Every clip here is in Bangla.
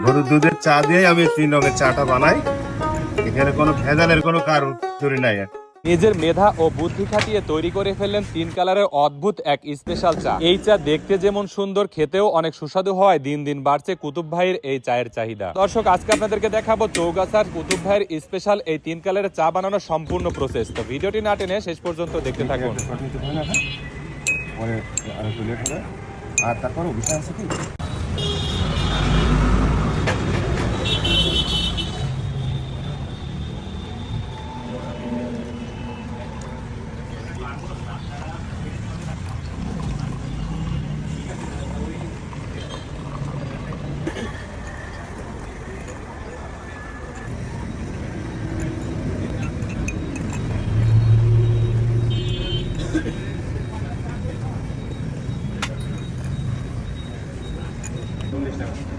গরুর দুধের চা দিয়ে আমি 3 রঙের চাটা বানাই। এখানে কোনো ভেজালের কোনো কারুরি নাই। নিজের মেধা ও বুদ্ধি খাটিয়ে তৈরি করে ফেললেন 3 কালারের অদ্ভুত এক স্পেশাল চা। এই চা দেখতে যেমন সুন্দর, খেতেও অনেক সুস্বাদু হয়। দিন দিন বাড়ছে কুতুব ভাইয়ের এই চায়ের চাহিদা। দর্শক, আজকে আপনাদেরকে দেখাবো চৌগাছার কুতুব ভাইয়ের স্পেশাল এই 3 কালারের চা বানানোর সম্পূর্ণ প্রসেস। তো ভিডিওটি না টেনে শেষ পর্যন্ত দেখতে থাকুন। আর তারপর বিষয় আছে কি,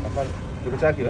আপনার দুটো চা কি?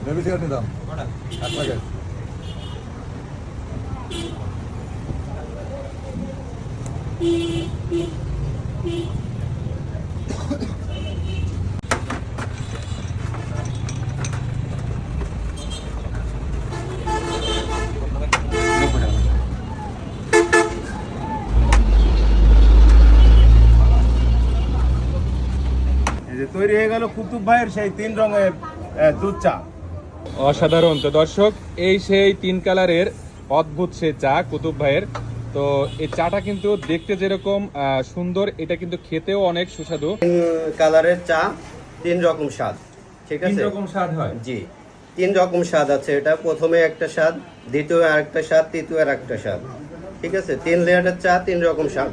বেবি সিগারেট নিতাম 8 প্যাকেট। এই যে তৈরি হয়ে গেল কুতুব ভাইয়ের সেই 3 রঙের দুধ চা। অসাধারণ। তো দর্শক, এই সেই 3 কালারের অদ্ভুত সে চা কুতুব ভাইয়ের। তো এই চাটা কিন্তু দেখতে যেরকম সুন্দর, এটা কিন্তু খেতেও অনেক সুস্বাদু। কালারের চা 3 রকম স্বাদ, ঠিক 3 আছে? রকম স্বাদ হয়। জি, 3 রকম স্বাদ আছে। এটা প্রথমে একটা স্বাদ, দ্বিতীয় আরেকটা স্বাদ, তৃতীয় আরেকটা স্বাদ, ঠিক আছে? 3 লেয়ারের চা, 3 রকম স্বাদ।